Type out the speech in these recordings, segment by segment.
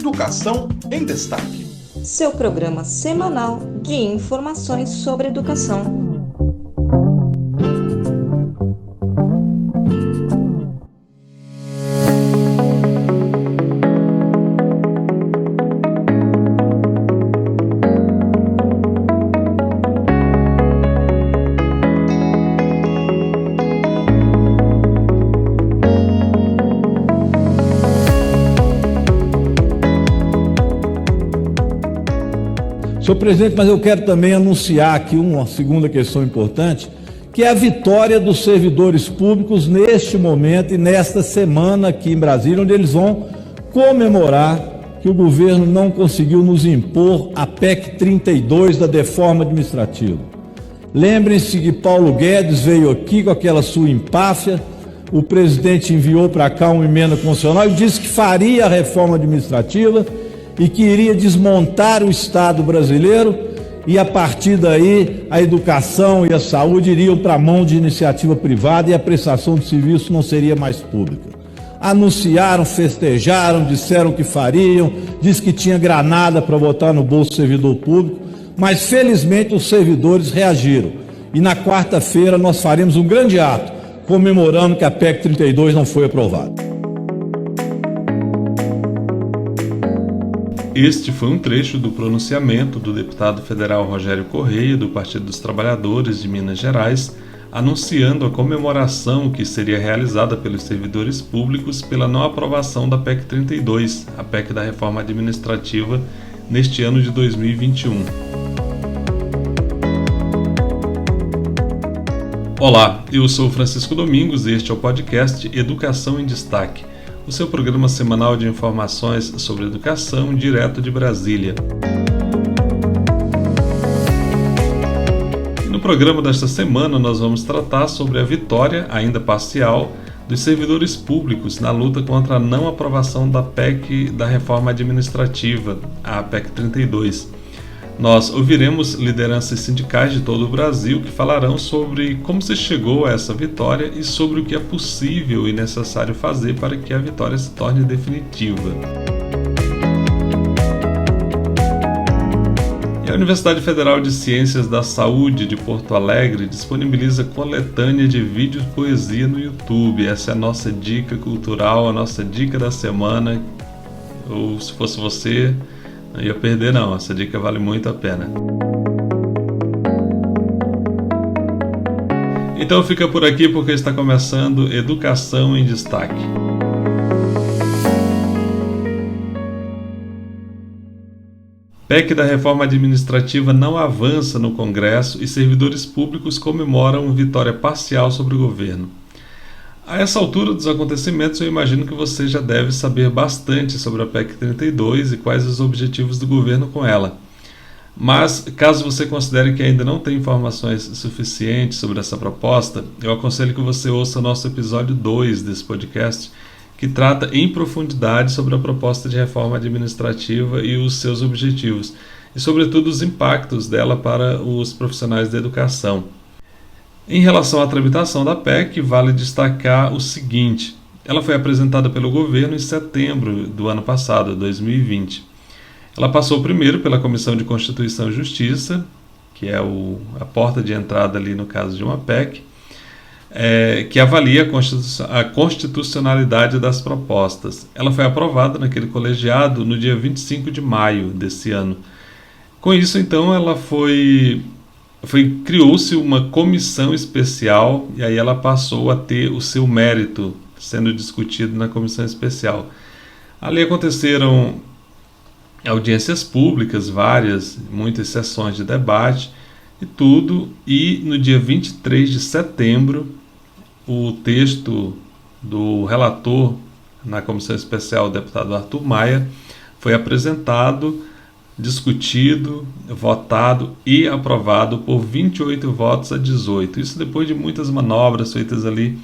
Educação em Destaque. Seu programa semanal de informações sobre educação. Senhor presidente, mas eu quero também anunciar aqui uma segunda questão importante, que é a vitória dos servidores públicos neste momento e nesta semana aqui em Brasília, onde eles vão comemorar que o governo não conseguiu nos impor a PEC 32 da reforma administrativa. Lembrem-se que Paulo Guedes veio aqui com aquela sua empáfia, o presidente enviou para cá uma emenda constitucional e disse que faria a reforma administrativa e que iria desmontar o Estado brasileiro e, a partir daí, a educação e a saúde iriam para a mão de iniciativa privada e a prestação de serviço não seria mais pública. Anunciaram, festejaram, disseram que fariam, disse que tinha granada para botar no bolso do servidor público, mas felizmente os servidores reagiram. E na quarta-feira nós faremos um grande ato comemorando que a PEC 32 não foi aprovada. Este foi um trecho do pronunciamento do deputado federal Rogério Correia, do Partido dos Trabalhadores de Minas Gerais, anunciando a comemoração que seria realizada pelos servidores públicos pela não aprovação da PEC 32, a PEC da reforma administrativa, neste ano de 2021. Olá, eu sou Francisco Domingos e este é o podcast Educação em Destaque, o seu programa semanal de informações sobre educação direto de Brasília. E no programa desta semana nós vamos tratar sobre a vitória, ainda parcial, dos servidores públicos na luta contra a não aprovação da PEC da reforma administrativa, a PEC 32. Nós ouviremos lideranças sindicais de todo o Brasil que falarão sobre como se chegou a essa vitória e sobre o que é possível e necessário fazer para que a vitória se torne definitiva. E a Universidade Federal de Ciências da Saúde de Porto Alegre disponibiliza coletânea de vídeos de poesia no YouTube. Essa é a nossa dica cultural, a nossa dica da semana. Ou se fosse você, não ia perder não, essa dica vale muito a pena. Então fica por aqui porque está começando Educação em Destaque. PEC da reforma administrativa não avança no Congresso e servidores públicos comemoram vitória parcial sobre o governo. A essa altura dos acontecimentos, eu imagino que você já deve saber bastante sobre a PEC 32 e quais os objetivos do governo com ela. Mas, caso você considere que ainda não tem informações suficientes sobre essa proposta, eu aconselho que você ouça o nosso episódio 2 desse podcast, que trata em profundidade sobre a proposta de reforma administrativa e os seus objetivos, e sobretudo os impactos dela para os profissionais da educação. Em relação à tramitação da PEC, vale destacar o seguinte: ela foi apresentada pelo governo em setembro do ano passado, 2020. Ela passou primeiro pela Comissão de Constituição e Justiça, que é a porta de entrada ali no caso de uma PEC, que avalia a constitucionalidade das propostas. Ela foi aprovada naquele colegiado no dia 25 de maio desse ano. Com isso, então, criou-se uma comissão especial e aí ela passou a ter o seu mérito sendo discutido na comissão especial. Ali aconteceram audiências públicas, muitas sessões de debate e no dia 23 de setembro o texto do relator na comissão especial, o deputado Arthur Maia, foi apresentado, discutido, votado e aprovado por 28 votos a 18. Isso depois de muitas manobras feitas ali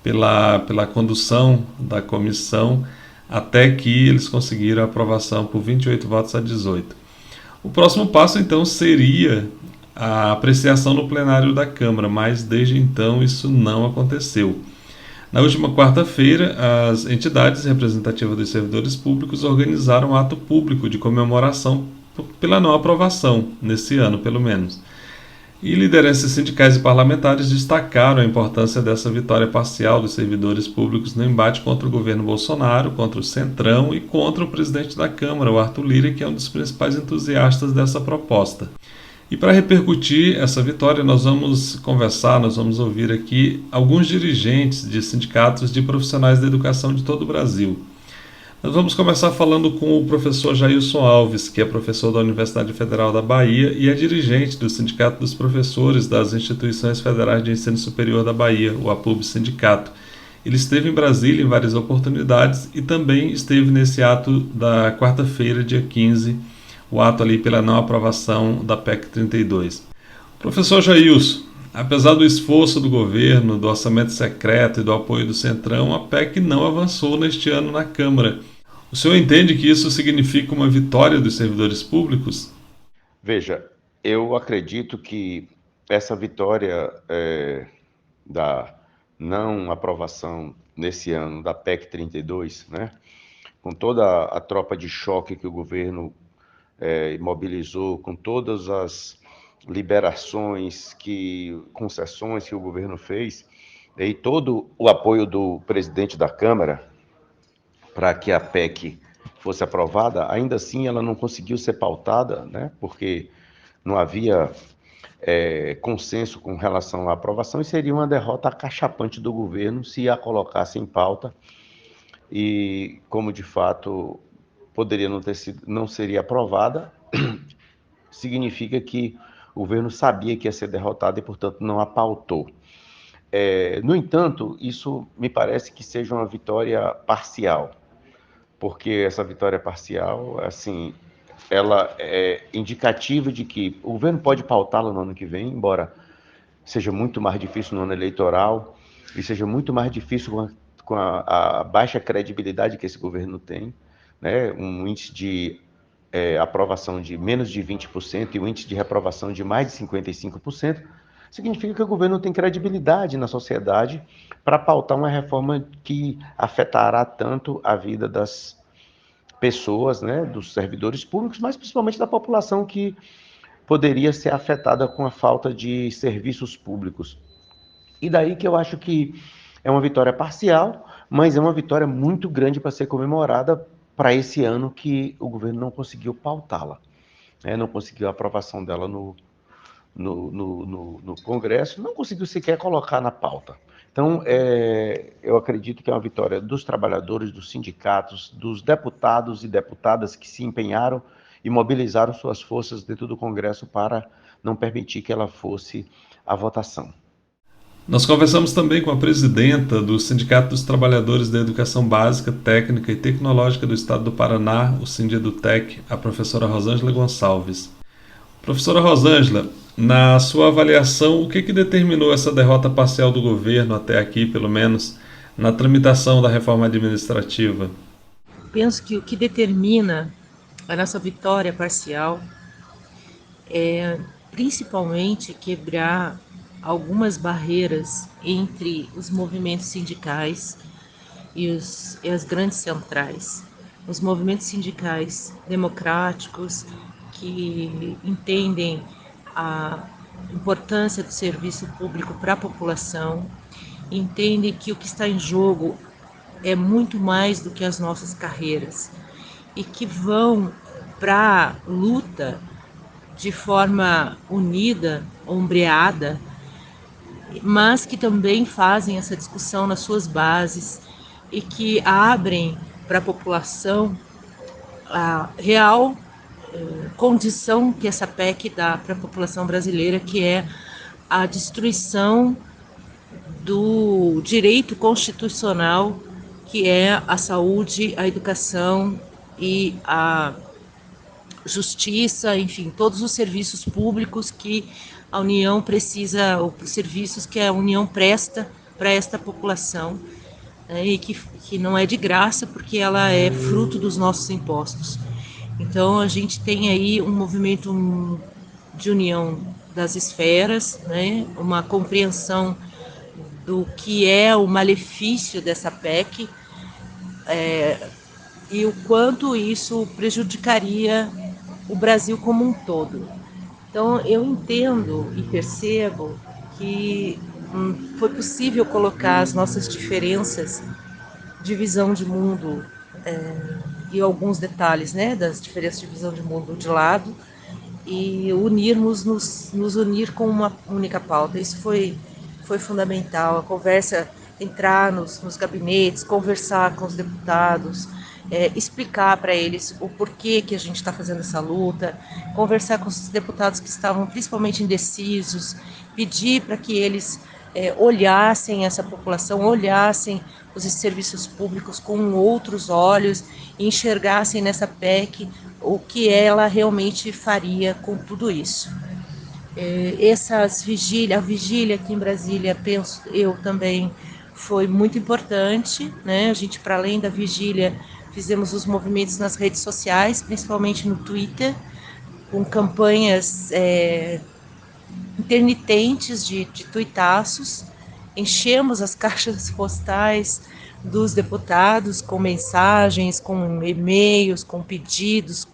pela condução da comissão, até que eles conseguiram a aprovação por 28 votos a 18. O próximo passo, então, seria a apreciação no plenário da Câmara, mas desde então isso não aconteceu. Na última quarta-feira, as entidades representativas dos servidores públicos organizaram um ato público de comemoração pela não aprovação, nesse ano pelo menos. E lideranças sindicais e parlamentares destacaram a importância dessa vitória parcial dos servidores públicos no embate contra o governo Bolsonaro, contra o Centrão e contra o presidente da Câmara, o Arthur Lira, que é um dos principais entusiastas dessa proposta. E para repercutir essa vitória, nós vamos ouvir aqui alguns dirigentes de sindicatos de profissionais da educação de todo o Brasil. Nós vamos começar falando com o professor Jailson Alves, que é professor da Universidade Federal da Bahia e é dirigente do Sindicato dos Professores das Instituições Federais de Ensino Superior da Bahia, o APUB Sindicato. Ele esteve em Brasília em várias oportunidades e também esteve nesse ato da quarta-feira, dia 15, o ato ali pela não aprovação da PEC 32. Professor Jailson, apesar do esforço do governo, do orçamento secreto e do apoio do Centrão, a PEC não avançou neste ano na Câmara. O senhor entende que isso significa uma vitória dos servidores públicos? Veja, eu acredito que essa vitória da não aprovação nesse ano da PEC 32, né, com toda a tropa de choque que o governo mobilizou, com todas as liberações, concessões que o governo fez, e todo o apoio do presidente da Câmara para que a PEC fosse aprovada, ainda assim ela não conseguiu ser pautada, né, porque não havia consenso com relação à aprovação e seria uma derrota acachapante do governo se a colocasse em pauta e, como de fato poderia não seria aprovada, significa que o governo sabia que ia ser derrotado e, portanto, não a pautou. No entanto, isso me parece que seja uma vitória parcial, porque essa vitória parcial, assim, ela é indicativa de que o governo pode pautá-la no ano que vem, embora seja muito mais difícil no ano eleitoral e seja muito mais difícil com a baixa credibilidade que esse governo tem, né? Um índice de aprovação de menos de 20% e um índice de reprovação de mais de 55%, significa que o governo não tem credibilidade na sociedade para pautar uma reforma que afetará tanto a vida das pessoas, né, dos servidores públicos, mas principalmente da população que poderia ser afetada com a falta de serviços públicos. E daí que eu acho que é uma vitória parcial, mas é uma vitória muito grande para ser comemorada para esse ano que o governo não conseguiu pautá-la, né, não conseguiu a aprovação dela no Congresso, não conseguiu sequer colocar na pauta. Então, eu acredito que é uma vitória dos trabalhadores, dos sindicatos, dos deputados e deputadas que se empenharam e mobilizaram suas forças dentro do Congresso para não permitir que ela fosse à votação. Nós conversamos também com a presidenta do Sindicato dos Trabalhadores da Educação Básica, Técnica e Tecnológica do Estado do Paraná, o Sindedutec, a professora Rosângela Gonçalves. Professora Rosângela, na sua avaliação, o que determinou essa derrota parcial do governo até aqui, pelo menos, na tramitação da reforma administrativa? Penso que o que determina a nossa vitória parcial é principalmente quebrar algumas barreiras entre os movimentos sindicais e as grandes centrais. Os movimentos sindicais democráticos que entendem a importância do serviço público para a população, entendem que o que está em jogo é muito mais do que as nossas carreiras e que vão para a luta de forma unida, ombreada, mas que também fazem essa discussão nas suas bases e que abrem para a população a real condição que essa PEC dá para a população brasileira, que é a destruição do direito constitucional, que é a saúde, a educação e a justiça, enfim, todos os serviços públicos que a União precisa, ou serviços que a União presta para esta população, e que não é de graça, porque ela é fruto dos nossos impostos. Então, a gente tem aí um movimento de união das esferas, né, uma compreensão do que é o malefício dessa PEC e o quanto isso prejudicaria o Brasil como um todo. Então, eu entendo e percebo que foi possível colocar as nossas diferenças de visão de mundo e alguns detalhes, né, das diferenças de visão de mundo de lado e nos unir com uma única pauta. Isso foi fundamental. A conversa, entrar nos gabinetes, conversar com os deputados, explicar para eles o porquê que a gente está fazendo essa luta, conversar com os deputados que estavam principalmente indecisos, pedir para que eles olhassem essa população, olhassem os serviços públicos com outros olhos e enxergassem nessa PEC o que ela realmente faria com tudo isso. A vigília aqui em Brasília, penso eu também, foi muito importante, né? A gente, para além da vigília, fizemos os movimentos nas redes sociais, principalmente no Twitter, com campanhas intermitentes de tuitaços, enchemos as caixas postais dos deputados com mensagens, com e-mails, com pedidos,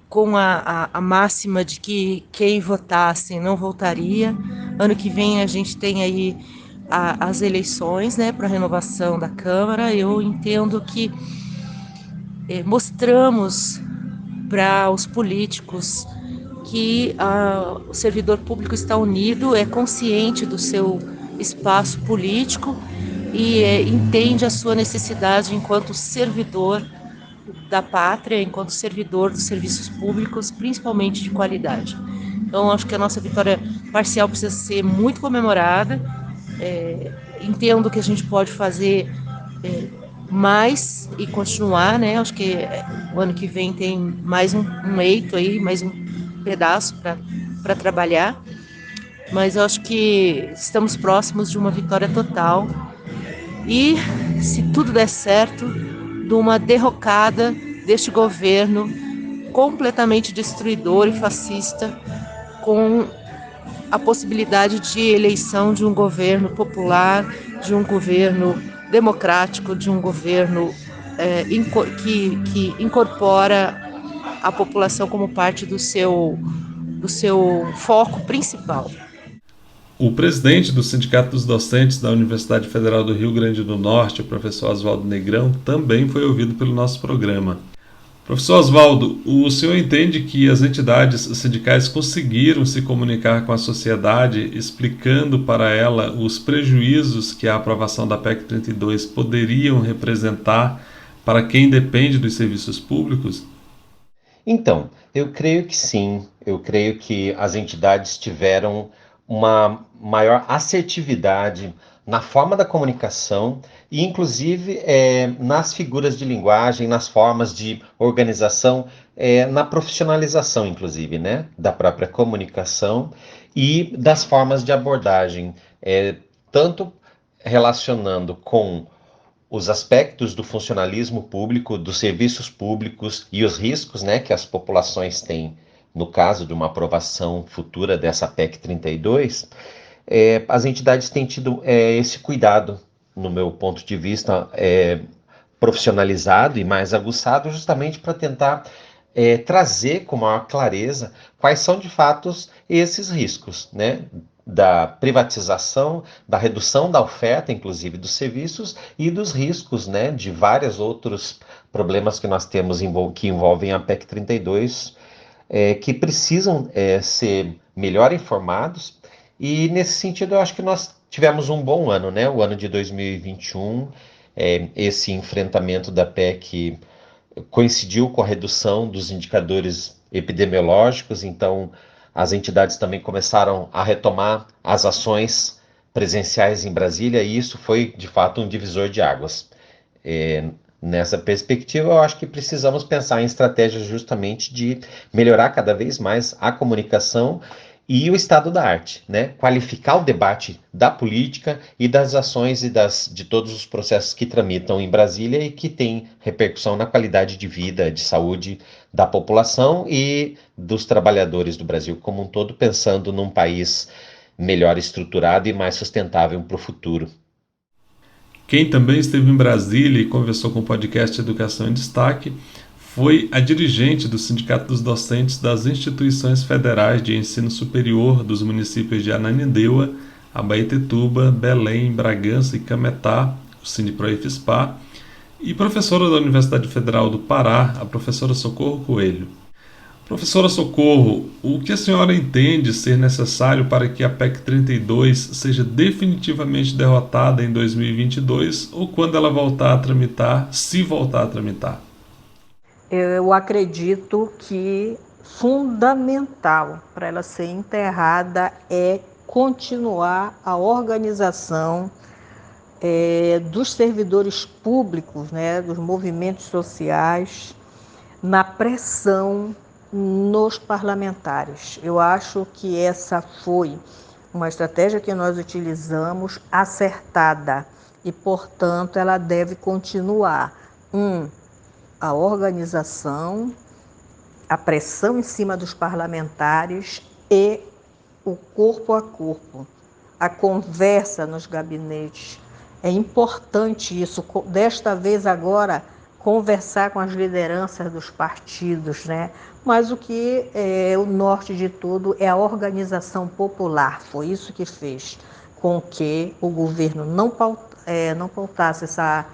com a máxima de que quem votasse não voltaria. Ano que vem a gente tem aí as eleições, né, para a renovação da Câmara. Eu entendo que mostramos para os políticos que o servidor público está unido, é consciente do seu espaço político e entende a sua necessidade enquanto servidor da pátria, enquanto servidor dos serviços públicos, principalmente de qualidade. Então, acho que a nossa vitória parcial precisa ser muito comemorada. Entendo que a gente pode fazer mais e continuar, né? Acho que o ano que vem tem mais um eito aí, mais um pedaço para trabalhar, mas eu acho que estamos próximos de uma vitória total e, se tudo der certo, de uma derrocada deste governo completamente destruidor e fascista, com a possibilidade de eleição de um governo popular, de um governo democrático, de um governo que incorpora a população como parte do seu foco principal. O presidente do Sindicato dos Docentes da Universidade Federal do Rio Grande do Norte, o professor Oswaldo Negrão, também foi ouvido pelo nosso programa. Professor Oswaldo, o senhor entende que as entidades sindicais conseguiram se comunicar com a sociedade, explicando para ela os prejuízos que a aprovação da PEC 32 poderiam representar para quem depende dos serviços públicos? Então, eu creio que sim. Eu creio que as entidades tiveram uma maior assertividade na forma da comunicação e, inclusive, nas figuras de linguagem, nas formas de organização, na profissionalização, inclusive, né, da própria comunicação e das formas de abordagem, tanto relacionando com os aspectos do funcionalismo público, dos serviços públicos e os riscos, né, que as populações têm no caso de uma aprovação futura dessa PEC 32, as entidades têm tido esse cuidado, no meu ponto de vista, profissionalizado e mais aguçado, justamente para tentar trazer com maior clareza quais são de fato esses riscos, né, da privatização, da redução da oferta, inclusive dos serviços, e dos riscos, né, de vários outros problemas que nós temos que envolvem a PEC 32, que precisam ser melhor informados. E nesse sentido eu acho que nós tivemos um bom ano, né? O ano de 2021, esse enfrentamento da PEC coincidiu com a redução dos indicadores epidemiológicos, então as entidades também começaram a retomar as ações presenciais em Brasília e isso foi de fato um divisor de águas. Nessa perspectiva, eu acho que precisamos pensar em estratégias justamente de melhorar cada vez mais a comunicação e o estado da arte, né? Qualificar o debate da política e das ações e de todos os processos que tramitam em Brasília e que têm repercussão na qualidade de vida, de saúde da população e dos trabalhadores do Brasil como um todo, pensando num país melhor estruturado e mais sustentável para o futuro. Quem também esteve em Brasília e conversou com o podcast Educação em Destaque foi a dirigente do Sindicato dos Docentes das Instituições Federais de Ensino Superior dos municípios de Ananindeua, Abaetetuba, Belém, Bragança e Cametá, o Sindiproe-FISPAR, e professora da Universidade Federal do Pará, a professora Socorro Coelho. Professora Socorro, o que a senhora entende ser necessário para que a PEC 32 seja definitivamente derrotada em 2022 ou quando ela voltar a tramitar, se voltar a tramitar? Eu acredito que fundamental para ela ser enterrada é continuar a organização dos servidores públicos, né, dos movimentos sociais, na pressão nos parlamentares. Eu acho que essa foi uma estratégia que nós utilizamos acertada e, portanto, ela deve continuar. A organização, a pressão em cima dos parlamentares e o corpo a corpo, a conversa nos gabinetes. É importante isso, desta vez agora, conversar com as lideranças dos partidos, né? Mas o que é o norte de tudo é a organização popular. Foi isso que fez com que o governo não pautasse essa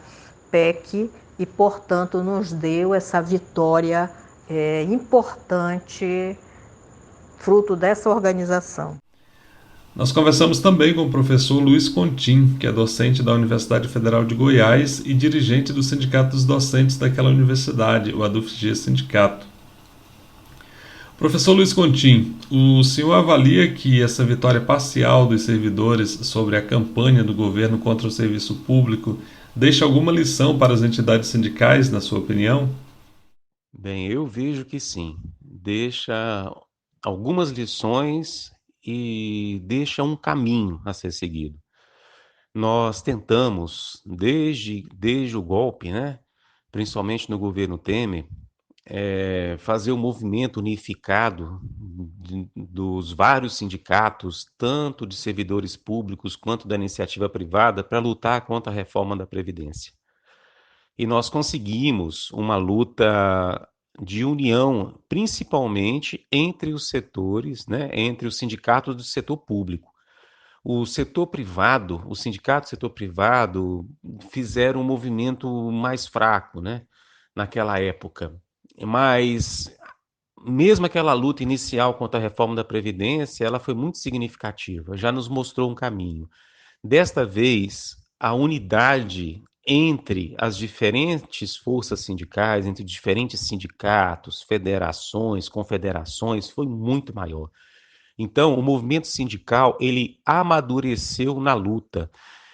PEC e, portanto, nos deu essa vitória importante, fruto dessa organização. Nós conversamos também com o professor Luiz Contim, que é docente da Universidade Federal de Goiás e dirigente do Sindicato dos Docentes daquela universidade, o ADUFG Sindicato. Professor Luiz Contim, o senhor avalia que essa vitória parcial dos servidores sobre a campanha do governo contra o serviço público deixa alguma lição para as entidades sindicais, na sua opinião? Bem, eu vejo que sim. Deixa algumas lições e deixa um caminho a ser seguido. Nós tentamos, desde o golpe, né, principalmente no governo Temer, fazer um movimento unificado dos vários sindicatos, tanto de servidores públicos quanto da iniciativa privada, para lutar contra a reforma da Previdência. E nós conseguimos uma luta de união, principalmente entre os setores, né, entre os sindicatos do setor público. O setor privado, o sindicato do setor privado fizeram um movimento mais fraco, né, naquela época. Mas mesmo aquela luta inicial contra a reforma da Previdência, ela foi muito significativa, já nos mostrou um caminho. Desta vez, a unidade entre as diferentes forças sindicais, entre diferentes sindicatos, federações, confederações, foi muito maior. Então, o movimento sindical, ele amadureceu na luta.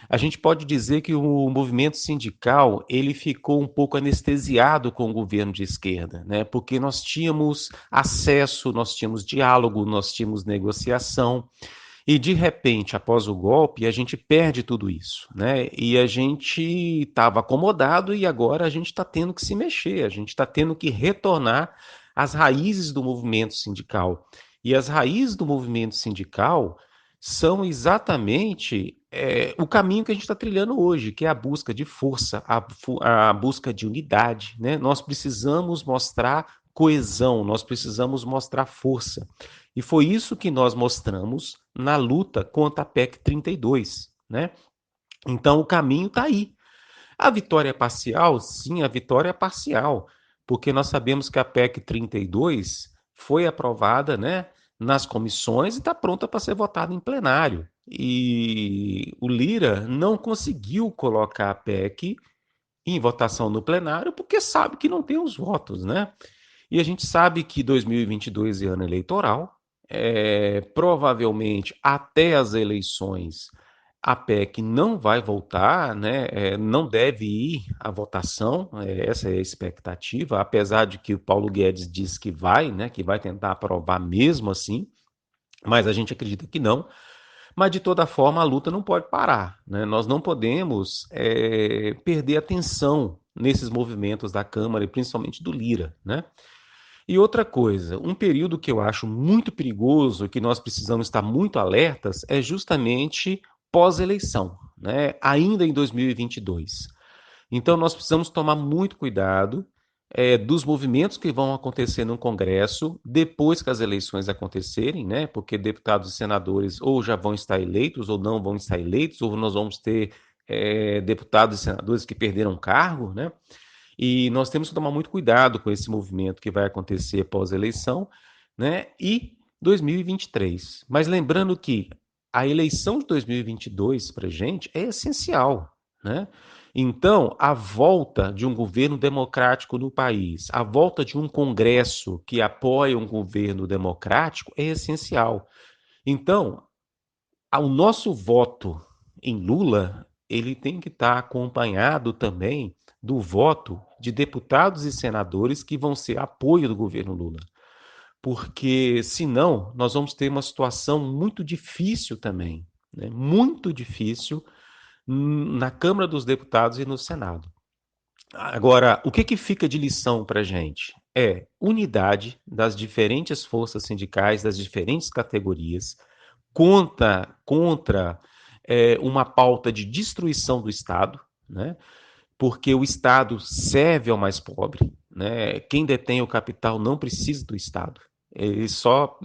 A gente pode dizer que o movimento sindical, ele ficou um pouco anestesiado com o governo de esquerda, né? Porque nós tínhamos acesso, nós tínhamos diálogo, nós tínhamos negociação, e de repente, após o golpe, a gente perde tudo isso, né? E a gente estava acomodado e agora a gente está tendo que se mexer, a gente está tendo que retornar às raízes do movimento sindical. E as raízes do movimento sindical são exatamente o caminho que a gente está trilhando hoje, que é a busca de força, a busca de unidade, né? Nós precisamos mostrar coesão, nós precisamos mostrar força. E foi isso que nós mostramos na luta contra a PEC 32, né? Então o caminho está aí. A vitória é parcial? Sim, a vitória é parcial, porque nós sabemos que a PEC 32 foi aprovada, né, nas comissões e está pronta para ser votada em plenário. E o Lira não conseguiu colocar a PEC em votação no plenário porque sabe que não tem os votos, né? E a gente sabe que 2022 é ano eleitoral, provavelmente até as eleições a PEC não vai voltar, né? Não deve ir à votação, essa é a expectativa, apesar de que o Paulo Guedes diz que vai, né? Que vai tentar aprovar mesmo assim, mas a gente acredita que não. Mas, de toda forma, a luta não pode parar, né? Nós não podemos perder atenção nesses movimentos da Câmara e principalmente do Lira, né? E outra coisa, um período que eu acho muito perigoso, que nós precisamos estar muito alertas, é justamente pós-eleição, né? Ainda em 2022. Então, nós precisamos tomar muito cuidado dos movimentos que vão acontecer no Congresso depois que as eleições acontecerem, né? Porque deputados e senadores ou já vão estar eleitos ou não vão estar eleitos, ou nós vamos ter deputados e senadores que perderam cargo, né? E nós temos que tomar muito cuidado com esse movimento que vai acontecer pós-eleição, né? E 2023. Mas lembrando que a eleição de 2022 para a gente é essencial, né? Então, a volta de um governo democrático no país, a volta de um Congresso que apoia um governo democrático é essencial. Então, o nosso voto em Lula, ele tem que estar acompanhado também do voto de deputados e senadores que vão ser apoio do governo Lula. Porque, senão, nós vamos ter uma situação muito difícil também, né? Muito difícil na Câmara dos Deputados e no Senado. Agora, o que fica de lição para a gente? É unidade das diferentes forças sindicais, das diferentes categorias, contra uma pauta de destruição do Estado, né? Porque o Estado serve ao mais pobre, né? Quem detém o capital não precisa do Estado. Ele só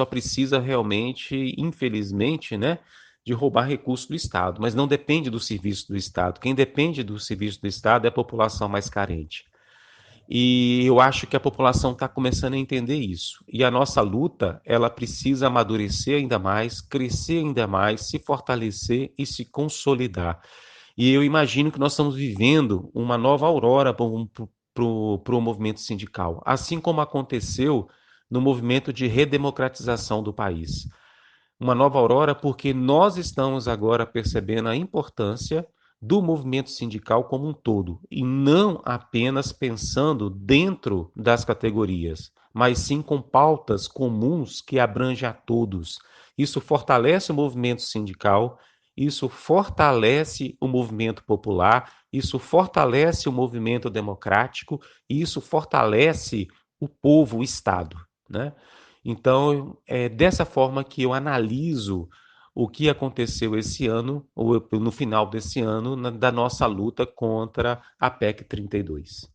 precisa realmente, infelizmente, né, de roubar recursos do Estado, mas não depende do serviço do Estado. Quem depende do serviço do Estado é a população mais carente. E eu acho que a população está começando a entender isso. E a nossa luta, ela precisa amadurecer ainda mais, crescer ainda mais, se fortalecer e se consolidar. E eu imagino que nós estamos vivendo uma nova aurora para o movimento sindical, assim como aconteceu no movimento de redemocratização do país. Uma nova aurora porque nós estamos agora percebendo a importância do movimento sindical como um todo, e não apenas pensando dentro das categorias, mas sim com pautas comuns que abrangem a todos. Isso fortalece o movimento sindical, isso fortalece o movimento popular, isso fortalece o movimento democrático, e isso fortalece o povo, o Estado, né? Então, é dessa forma que eu analiso o que aconteceu esse ano, ou no final desse ano, da nossa luta contra a PEC 32.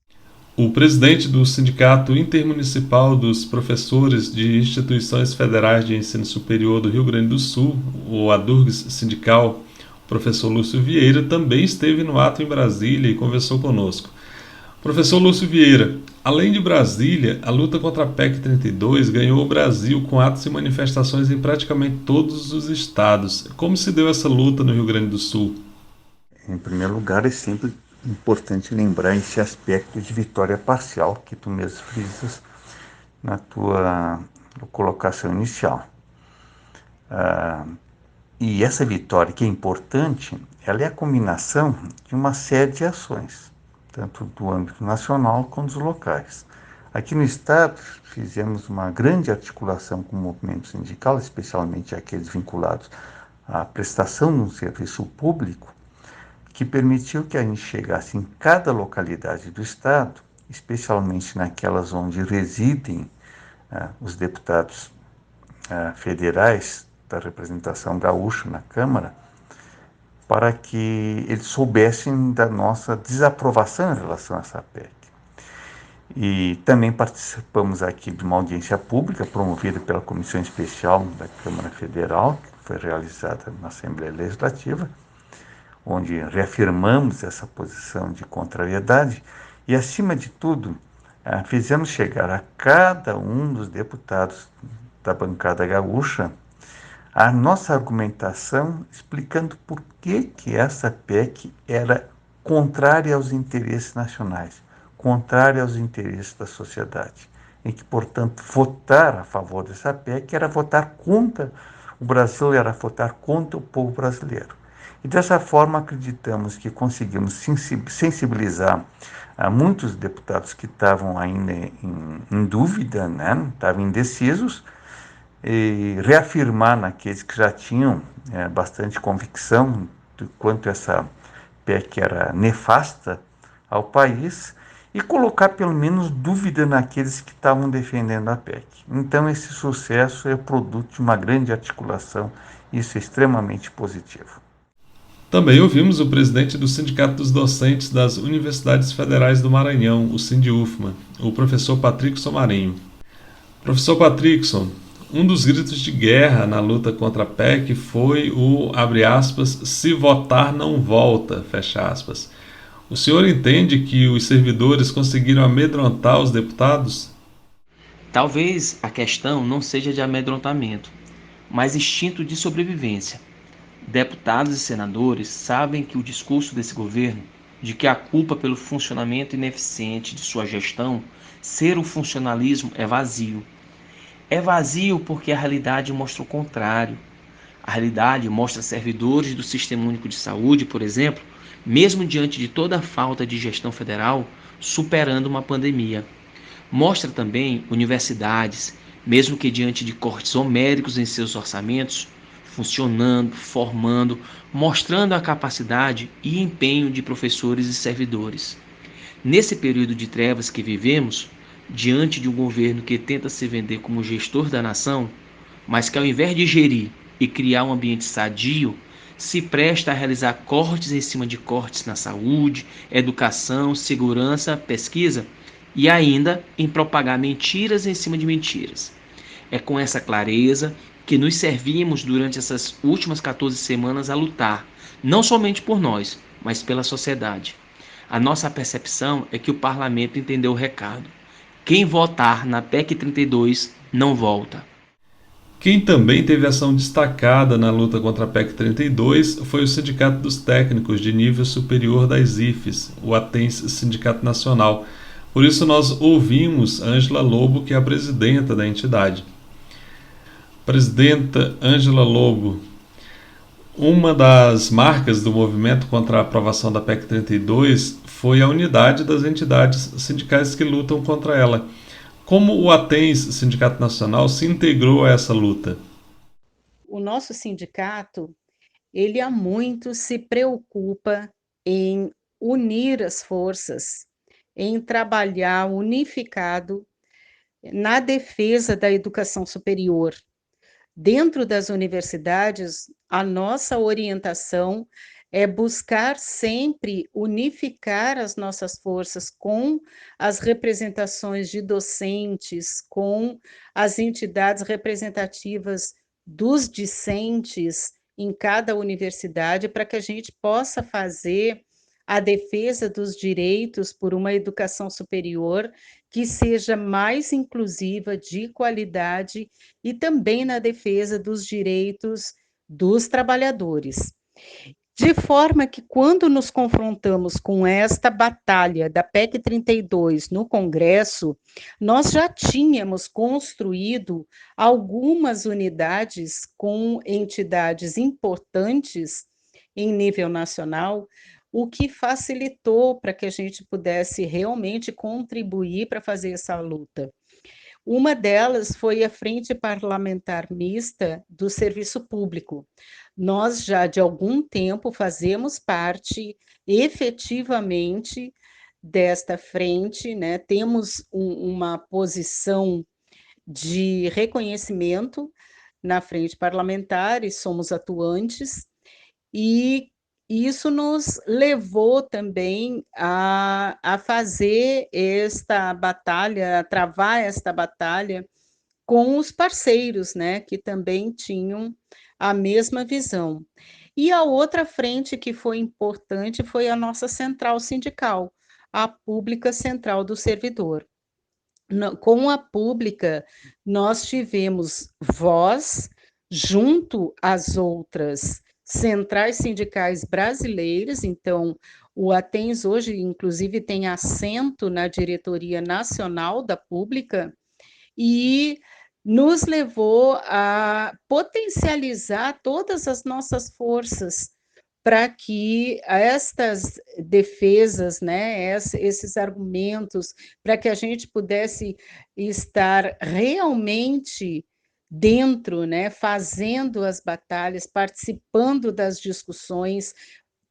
O presidente do Sindicato Intermunicipal dos Professores de Instituições Federais de Ensino Superior do Rio Grande do Sul, o ADURGS Sindical, o professor Lúcio Vieira, também esteve no ato em Brasília e conversou conosco. Professor Lúcio Vieira, além de Brasília, a luta contra a PEC 32 ganhou o Brasil com atos e manifestações em praticamente todos os estados. Como se deu essa luta no Rio Grande do Sul? Em primeiro lugar, é sempre importante lembrar esse aspecto de vitória parcial que tu mesmo frisas na tua colocação inicial. E essa vitória, que é importante, ela é a combinação de uma série de ações, tanto do âmbito nacional quanto dos locais. Aqui no Estado, fizemos uma grande articulação com o movimento sindical, especialmente aqueles vinculados à prestação de um serviço público, que permitiu que a gente chegasse em cada localidade do Estado, especialmente naquelas onde residem os deputados federais da representação gaúcha na Câmara, para que eles soubessem da nossa desaprovação em relação a essa PEC. E também participamos aqui de uma audiência pública promovida pela Comissão Especial da Câmara Federal, que foi realizada na Assembleia Legislativa, onde reafirmamos essa posição de contrariedade e, acima de tudo, fizemos chegar a cada um dos deputados da bancada gaúcha a nossa argumentação explicando por que essa PEC era contrária aos interesses nacionais, contrária aos interesses da sociedade, e que, portanto, votar a favor dessa PEC era votar contra o Brasil, era votar contra o povo brasileiro. E dessa forma acreditamos que conseguimos sensibilizar muitos deputados que estavam ainda em dúvida, né? Estavam indecisos, e reafirmar naqueles que já tinham bastante convicção de quanto essa PEC era nefasta ao país, e colocar pelo menos dúvida naqueles que estavam defendendo a PEC. Então, esse sucesso é produto de uma grande articulação, isso é extremamente positivo. Também ouvimos o presidente do Sindicato dos Docentes das Universidades Federais do Maranhão, o SINDIUFMA, o professor Patrickson Marinho. Professor Patrickson, um dos gritos de guerra na luta contra a PEC foi o, abre aspas, se votar não volta, fecha aspas. O senhor entende que os servidores conseguiram amedrontar os deputados? Talvez a questão não seja de amedrontamento, mas instinto de sobrevivência. Deputados e senadores sabem que o discurso desse governo, de que a culpa pelo funcionamento ineficiente de sua gestão ser o funcionalismo, é vazio. É vazio porque a realidade mostra o contrário. A realidade mostra servidores do Sistema Único de Saúde, por exemplo, mesmo diante de toda a falta de gestão federal, superando uma pandemia. Mostra também universidades, mesmo que diante de cortes homéricos em seus orçamentos, funcionando, formando, mostrando a capacidade e empenho de professores e servidores. Nesse período de trevas que vivemos, diante de um governo que tenta se vender como gestor da nação, mas que ao invés de gerir e criar um ambiente sadio, se presta a realizar cortes em cima de cortes na saúde, educação, segurança, pesquisa e ainda em propagar mentiras em cima de mentiras. É com essa clareza que nos servimos durante essas últimas 14 semanas a lutar, não somente por nós, mas pela sociedade. A nossa percepção é que o parlamento entendeu o recado. Quem votar na PEC 32 não volta. Quem também teve ação destacada na luta contra a PEC 32 foi o Sindicato dos Técnicos de Nível Superior das IFES, o ATENS Sindicato Nacional. Por isso nós ouvimos Ângela Lobo, que é a presidenta da entidade. Presidenta Ângela Lobo, uma das marcas do movimento contra a aprovação da PEC 32 foi a unidade das entidades sindicais que lutam contra ela. Como o ATENS, Sindicato Nacional, se integrou a essa luta? O nosso sindicato, ele há muito se preocupa em unir as forças, em trabalhar unificado na defesa da educação superior. Dentro das universidades, a nossa orientação é buscar sempre unificar as nossas forças com as representações de docentes, com as entidades representativas dos discentes em cada universidade, para que a gente possa fazer a defesa dos direitos por uma educação superior que seja mais inclusiva, de qualidade e também na defesa dos direitos dos trabalhadores. De forma que, quando nos confrontamos com esta batalha da PEC 32 no Congresso, nós já tínhamos construído algumas unidades com entidades importantes em nível nacional, o que facilitou para que a gente pudesse realmente contribuir para fazer essa luta. Uma delas foi a Frente Parlamentar Mista do Serviço Público. Nós já de algum tempo fazemos parte efetivamente desta frente, né? Temos uma posição de reconhecimento na frente parlamentar e somos atuantes, e isso nos levou também a fazer esta batalha, a travar esta batalha com os parceiros, né, que também tinham a mesma visão. E a outra frente que foi importante foi a nossa central sindical, a Pública Central do Servidor. Com a Pública, nós tivemos voz junto às outras centrais sindicais brasileiras, então o ATENS hoje, inclusive, tem assento na diretoria nacional da Pública, e nos levou a potencializar todas as nossas forças para que estas defesas, né, esses argumentos, para que a gente pudesse estar realmente dentro, né, fazendo as batalhas, participando das discussões,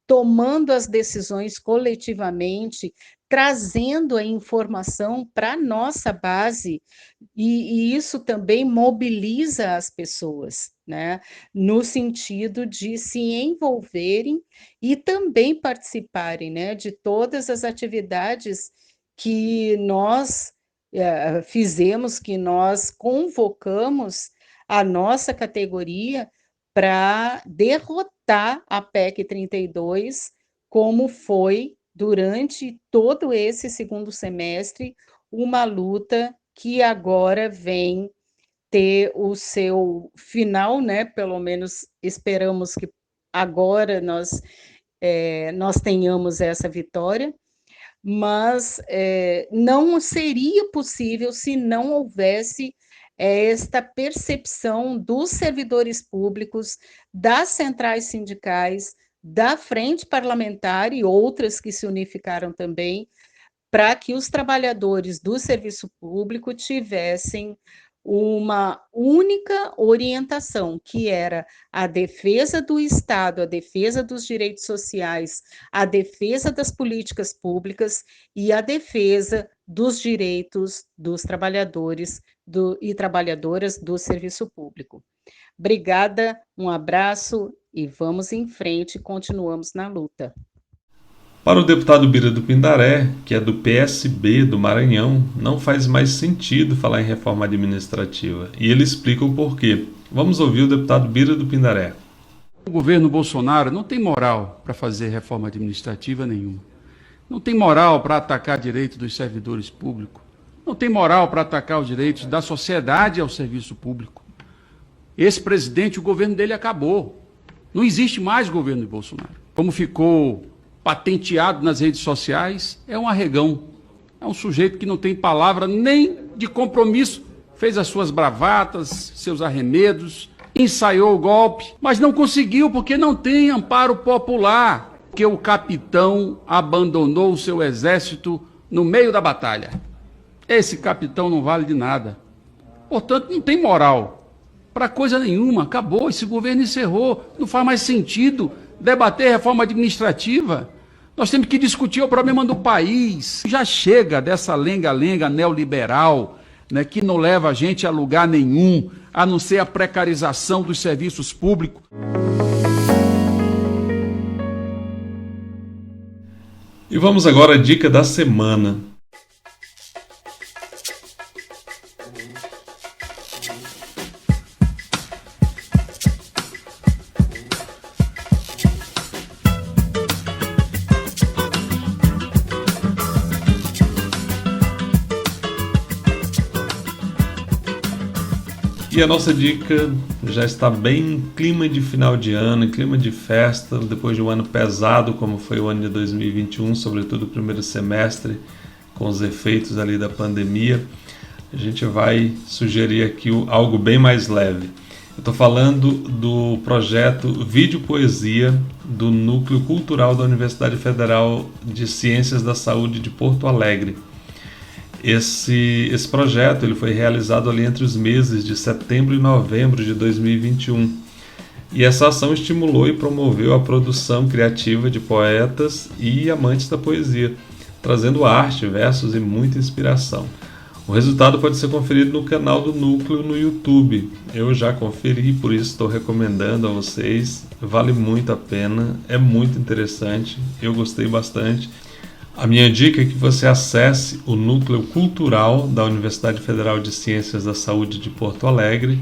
tomando as decisões coletivamente, trazendo a informação para a nossa base, e isso também mobiliza as pessoas, né? No sentido de se envolverem e também participarem, né, de todas as atividades que nós fizemos, que nós convocamos a nossa categoria para derrotar a PEC 32, como foi durante todo esse segundo semestre, uma luta que agora vem ter o seu final, né? Pelo menos esperamos que agora nós tenhamos essa vitória, mas não seria possível se não houvesse esta percepção dos servidores públicos, das centrais sindicais, da frente parlamentar e outras que se unificaram também, para que os trabalhadores do serviço público tivessem uma única orientação, que era a defesa do Estado, a defesa dos direitos sociais, a defesa das políticas públicas e a defesa dos direitos dos trabalhadores e trabalhadoras do serviço público. Obrigada, um abraço e vamos em frente, continuamos na luta. Para o deputado Bira do Pindaré, que é do PSB do Maranhão, não faz mais sentido falar em reforma administrativa. E ele explica o porquê. Vamos ouvir o deputado Bira do Pindaré. O governo Bolsonaro não tem moral para fazer reforma administrativa nenhuma. Não tem moral para atacar direitos dos servidores públicos. Não tem moral para atacar os direitos da sociedade ao serviço público. Esse presidente, o governo dele acabou. Não existe mais governo de Bolsonaro. Como ficou patenteado nas redes sociais, é um arregão. É um sujeito que não tem palavra nem de compromisso. Fez as suas bravatas, seus arremedos, ensaiou o golpe, mas não conseguiu porque não tem amparo popular. Porque o capitão abandonou o seu exército no meio da batalha. Esse capitão não vale de nada. Portanto, não tem moral para coisa nenhuma. Acabou, esse governo encerrou. Não faz mais sentido debater reforma administrativa. Nós temos que discutir o problema do país. Já chega dessa lenga-lenga neoliberal, né, que não leva a gente a lugar nenhum, a não ser a precarização dos serviços públicos. E vamos agora à dica da semana. E a nossa dica já está bem em clima de final de ano, em clima de festa, depois de um ano pesado como foi o ano de 2021, sobretudo o primeiro semestre, com os efeitos ali da pandemia. A gente vai sugerir aqui algo bem mais leve. Eu estou falando do projeto Vídeo Poesia do Núcleo Cultural da Universidade Federal de Ciências da Saúde de Porto Alegre. Esse projeto ele foi realizado ali entre os meses de setembro e novembro de 2021. E essa ação estimulou e promoveu a produção criativa de poetas e amantes da poesia, trazendo arte, versos e muita inspiração. O resultado pode ser conferido no canal do Núcleo no YouTube. Eu já conferi, por isso estou recomendando a vocês. Vale muito a pena, é muito interessante, eu gostei bastante. A minha dica é que você acesse o Núcleo Cultural da Universidade Federal de Ciências da Saúde de Porto Alegre,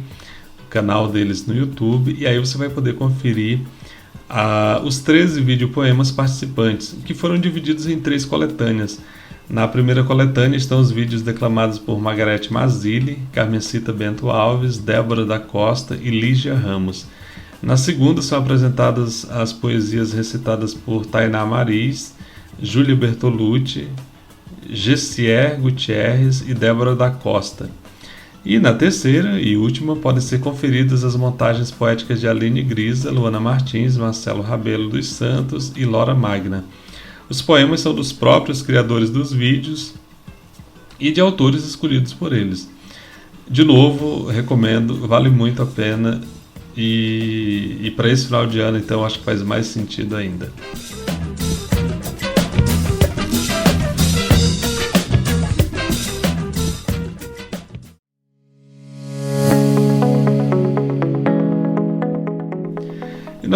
o canal deles no YouTube, e aí você vai poder conferir os 13 videopoemas participantes, que foram divididos em 3 coletâneas. Na primeira coletânea estão os vídeos declamados por Margarete Mazzilli, Carmencita Bento Alves, Débora da Costa e Lígia Ramos. Na segunda são apresentadas as poesias recitadas por Tainá Mariz, Júlia Bertolucci, Gessier Gutierrez e Débora da Costa. E na terceira e última podem ser conferidas as montagens poéticas de Aline Grisa, Luana Martins, Marcelo Rabelo dos Santos e Lora Magna. Os poemas são dos próprios criadores dos vídeos e de autores escolhidos por eles. De novo, recomendo, vale muito a pena e para esse final de ano então acho que faz mais sentido ainda.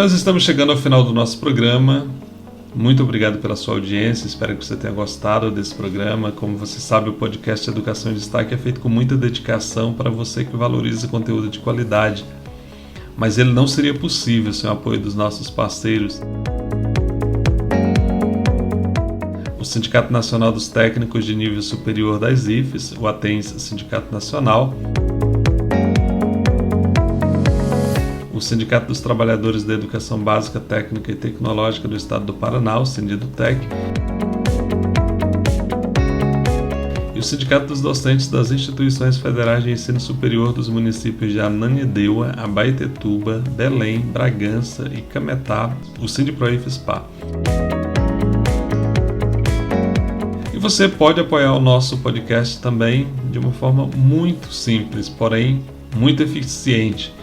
nós estamos chegando ao final do nosso programa. Muito obrigado pela sua audiência, espero que você tenha gostado desse programa. Como você sabe, o podcast Educação em Destaque é feito com muita dedicação para você que valoriza conteúdo de qualidade. Mas ele não seria possível sem o apoio dos nossos parceiros. O Sindicato Nacional dos Técnicos de Nível Superior das IFES, o ATENS Sindicato Nacional, o Sindicato dos Trabalhadores da Educação Básica, Técnica e Tecnológica do Estado do Paraná, o Sindidutec, e o Sindicato dos Docentes das Instituições Federais de Ensino Superior dos municípios de Ananindeua, Abaetetuba, Belém, Bragança e Cametá, o Sindiproifes-PA. E você pode apoiar o nosso podcast também de uma forma muito simples, porém muito eficiente.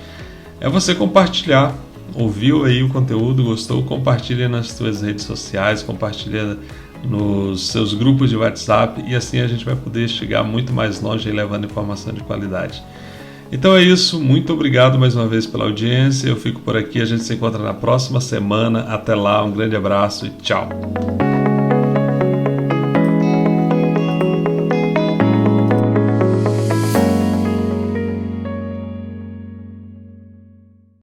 É você compartilhar. Ouviu aí o conteúdo, gostou? Compartilha nas suas redes sociais, compartilha nos seus grupos de WhatsApp e assim a gente vai poder chegar muito mais longe aí levando informação de qualidade. Então é isso, muito obrigado mais uma vez pela audiência. Eu fico por aqui, a gente se encontra na próxima semana. Até lá, um grande abraço e tchau!